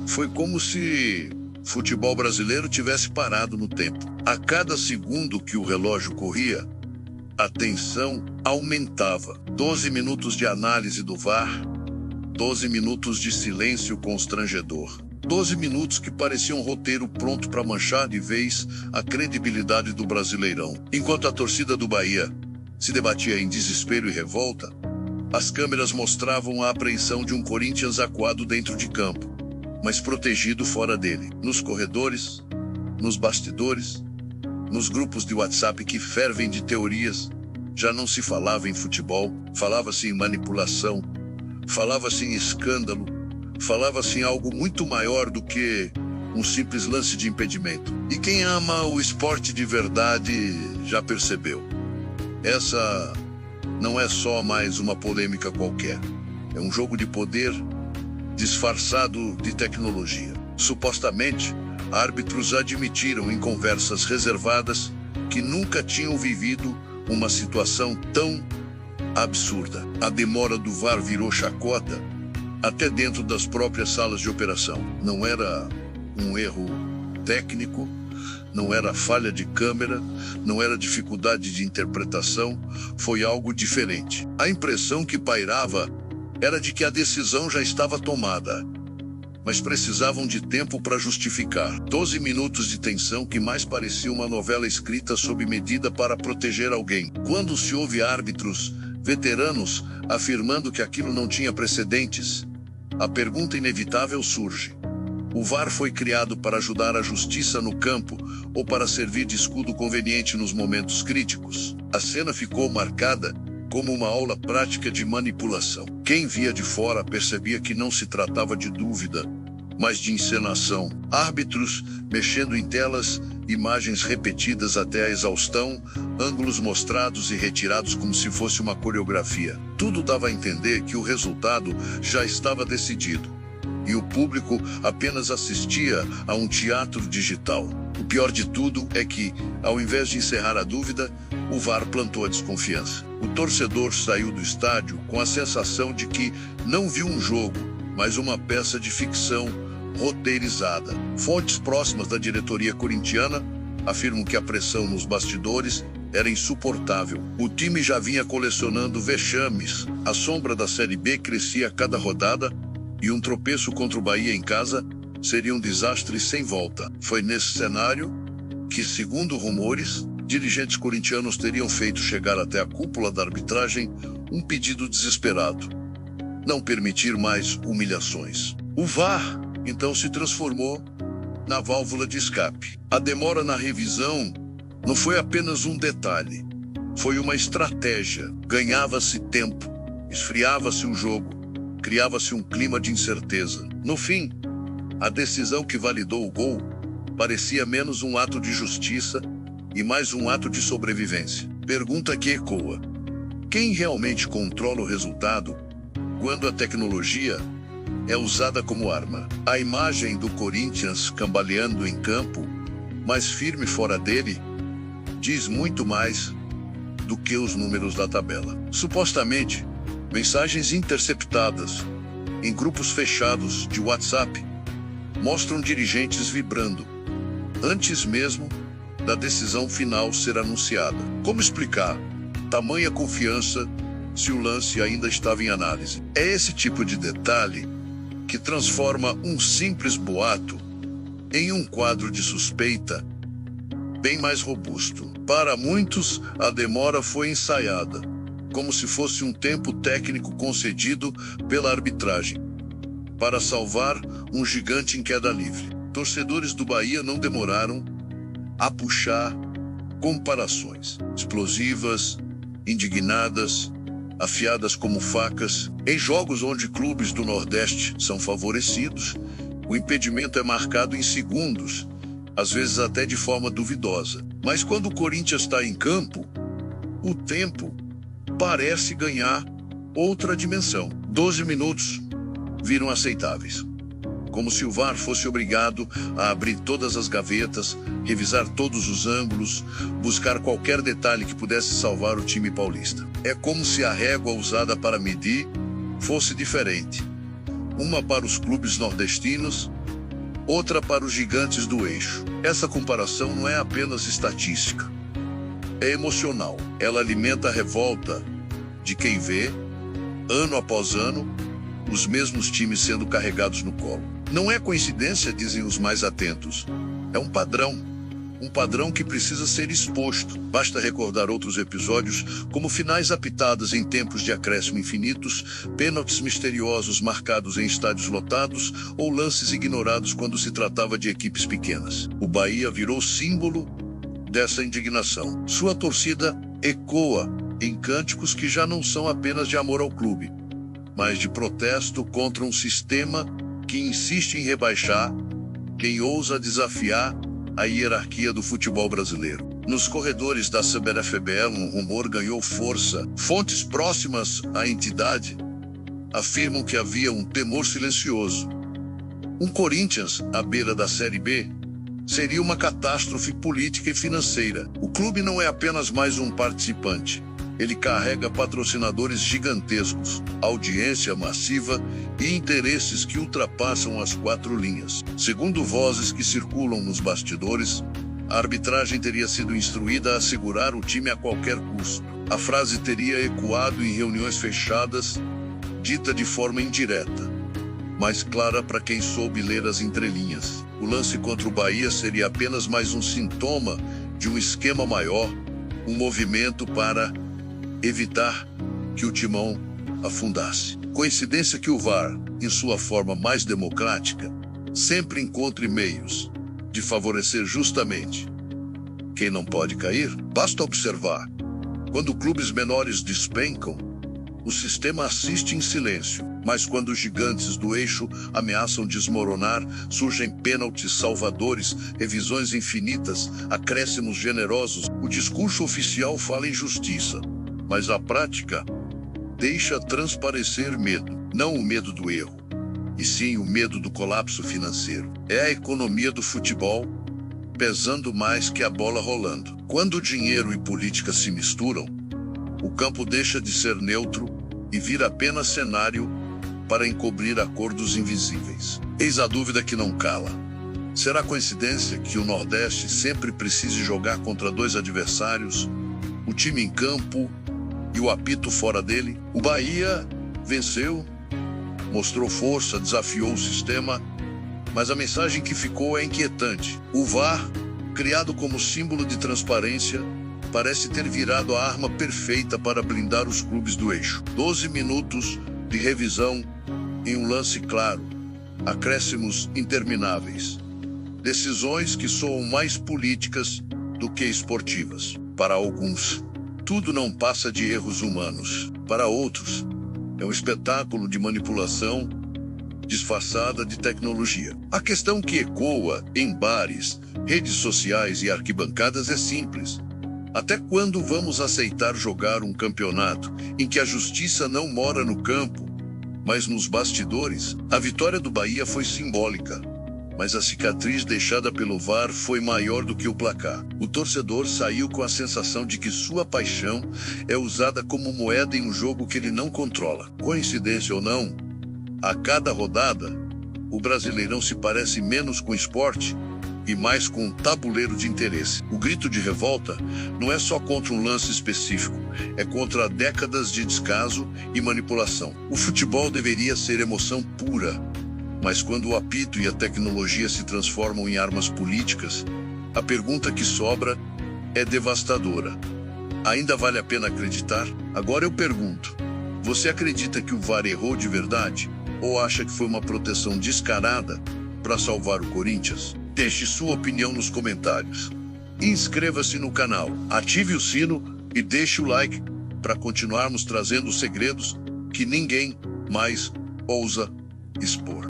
Foi como se futebol brasileiro tivesse parado no tempo. A cada segundo que o relógio corria, a tensão aumentava. 12 minutos de análise do VAR, 12 minutos de silêncio constrangedor. 12 minutos que pareciam um roteiro pronto para manchar de vez a credibilidade do Brasileirão. Enquanto a torcida do Bahia se debatia em desespero e revolta, as câmeras mostravam a apreensão de um Corinthians acuado dentro de campo, mas protegido fora dele. Nos corredores, nos bastidores, nos grupos de WhatsApp que fervem de teorias, já não se falava em futebol, falava-se em manipulação, falava-se em escândalo, falava-se em algo muito maior do que um simples lance de impedimento. E quem ama o esporte de verdade já percebeu. Essa não é só mais uma polêmica qualquer. É um jogo de poder disfarçado de tecnologia. Supostamente, árbitros admitiram em conversas reservadas que nunca tinham vivido uma situação tão absurda. A demora do VAR virou chacota até dentro das próprias salas de operação. Não era um erro técnico, não era falha de câmera, não era dificuldade de interpretação, foi algo diferente. A impressão que pairava era de que a decisão já estava tomada, mas precisavam de tempo para justificar. 12 minutos de tensão que mais parecia uma novela escrita sob medida para proteger alguém. Quando se ouve árbitros veteranos afirmando que aquilo não tinha precedentes, a pergunta inevitável surge: o VAR foi criado para ajudar a justiça no campo ou para servir de escudo conveniente nos momentos críticos? A cena ficou marcada como uma aula prática de manipulação. Quem via de fora percebia que não se tratava de dúvida, mas de encenação. Árbitros mexendo em telas, imagens repetidas até a exaustão, ângulos mostrados e retirados como se fosse uma coreografia. Tudo dava a entender que o resultado já estava decidido, e o público apenas assistia a um teatro digital. O pior de tudo é que, ao invés de encerrar a dúvida, o VAR plantou a desconfiança. O torcedor saiu do estádio com a sensação de que não viu um jogo, mas uma peça de ficção roteirizada. Fontes próximas da diretoria corintiana afirmam que a pressão nos bastidores era insuportável. O time já vinha colecionando vexames. A sombra da Série B crescia a cada rodada e um tropeço contra o Bahia em casa seria um desastre sem volta. Foi nesse cenário que, segundo rumores, dirigentes corintianos teriam feito chegar até a cúpula da arbitragem um pedido desesperado: não permitir mais humilhações. O VAR, então, se transformou na válvula de escape. A demora na revisão não foi apenas um detalhe, foi uma estratégia. Ganhava-se tempo, esfriava-se o jogo, criava-se um clima de incerteza. No fim, a decisão que validou o gol parecia menos um ato de justiça e mais um ato de sobrevivência. Pergunta que ecoa: quem realmente controla o resultado quando a tecnologia é usada como arma? A imagem do Corinthians cambaleando em campo, mas firme fora dele, diz muito mais do que os números da tabela. Supostamente, mensagens interceptadas em grupos fechados de WhatsApp mostram dirigentes vibrando antes mesmo da decisão final ser anunciada. Como explicar tamanha confiança se o lance ainda estava em análise? É esse tipo de detalhe que transforma um simples boato em um quadro de suspeita bem mais robusto. Para muitos, a demora foi ensaiada, como se fosse um tempo técnico concedido pela arbitragem para salvar um gigante em queda livre. Torcedores do Bahia não demoraram a puxar comparações explosivas, indignadas, afiadas como facas. Em jogos onde clubes do Nordeste são favorecidos, o impedimento é marcado em segundos, às vezes até de forma duvidosa. Mas quando o Corinthians está em campo, o tempo parece ganhar outra dimensão. 12 minutos viram aceitáveis, como se o VAR fosse obrigado a abrir todas as gavetas, revisar todos os ângulos, buscar qualquer detalhe que pudesse salvar o time paulista. É como se a régua usada para medir fosse diferente. Uma para os clubes nordestinos outra para os gigantes do eixo. Essa comparação não é apenas estatística, é emocional. Ela alimenta a revolta de quem vê, ano após ano, os mesmos times sendo carregados no colo. Não é coincidência, dizem os mais atentos. É um padrão. Um padrão que precisa ser exposto. Basta recordar outros episódios, como finais apitadas em tempos de acréscimo infinitos, pênaltis misteriosos marcados em estádios lotados ou lances ignorados quando se tratava de equipes pequenas. O Bahia virou símbolo dessa indignação. Sua torcida ecoa em cânticos que já não são apenas de amor ao clube, mas de protesto contra um sistema que insiste em rebaixar quem ousa desafiar a hierarquia do futebol brasileiro. Nos corredores da CBFBL, um rumor ganhou força. Fontes próximas à entidade afirmam que havia um temor silencioso. Um Corinthians à beira da Série B seria uma catástrofe política e financeira. O clube não é apenas mais um participante. Ele carrega patrocinadores gigantescos, audiência massiva e interesses que ultrapassam as 4 linhas. Segundo vozes que circulam nos bastidores, a arbitragem teria sido instruída a segurar o time a qualquer custo. A frase teria ecoado em reuniões fechadas, dita de forma indireta, mas clara para quem soube ler as entrelinhas. O lance contra o Bahia seria apenas mais um sintoma de um esquema maior, um movimento para evitar que o timão afundasse. Coincidência que o VAR, em sua forma mais democrática, sempre encontre meios de favorecer justamente quem não pode cair? Basta observar. Quando clubes menores despencam, o sistema assiste em silêncio. Mas quando os gigantes do eixo ameaçam desmoronar, surgem pênaltis salvadores, revisões infinitas, acréscimos generosos. O discurso oficial fala em justiça, mas a prática deixa transparecer medo. Não o medo do erro, e sim o medo do colapso financeiro. É a economia do futebol pesando mais que a bola rolando. Quando dinheiro e política se misturam, o campo deixa de ser neutro e vira apenas cenário para encobrir acordos invisíveis. Eis a dúvida que não cala. Será coincidência que o Nordeste sempre precise jogar contra 2 adversários, o time em campo e o apito fora dele? O Bahia venceu, mostrou força, desafiou o sistema, mas a mensagem que ficou é inquietante. O VAR, criado como símbolo de transparência, parece ter virado a arma perfeita para blindar os clubes do eixo. 12 minutos de revisão em um lance claro, acréscimos intermináveis, decisões que soam mais políticas do que esportivas. Para alguns, tudo não passa de erros humanos. Para outros, é um espetáculo de manipulação disfarçada de tecnologia. A questão que ecoa em bares, redes sociais e arquibancadas é simples. Até quando vamos aceitar jogar um campeonato em que a justiça não mora no campo, mas nos bastidores? A vitória do Bahia foi simbólica, mas a cicatriz deixada pelo VAR foi maior do que o placar. O torcedor saiu com a sensação de que sua paixão é usada como moeda em um jogo que ele não controla. Coincidência ou não, a cada rodada, o Brasileirão se parece menos com esporte e mais com um tabuleiro de interesse. O grito de revolta não é só contra um lance específico, é contra décadas de descaso e manipulação. O futebol deveria ser emoção pura, mas quando o apito e a tecnologia se transformam em armas políticas, a pergunta que sobra é devastadora. Ainda vale a pena acreditar? Agora eu pergunto, você acredita que o VAR errou de verdade? Ou acha que foi uma proteção descarada para salvar o Corinthians? Deixe sua opinião nos comentários. Inscreva-se no canal, ative o sino e deixe o like para continuarmos trazendo segredos que ninguém mais ousa expor.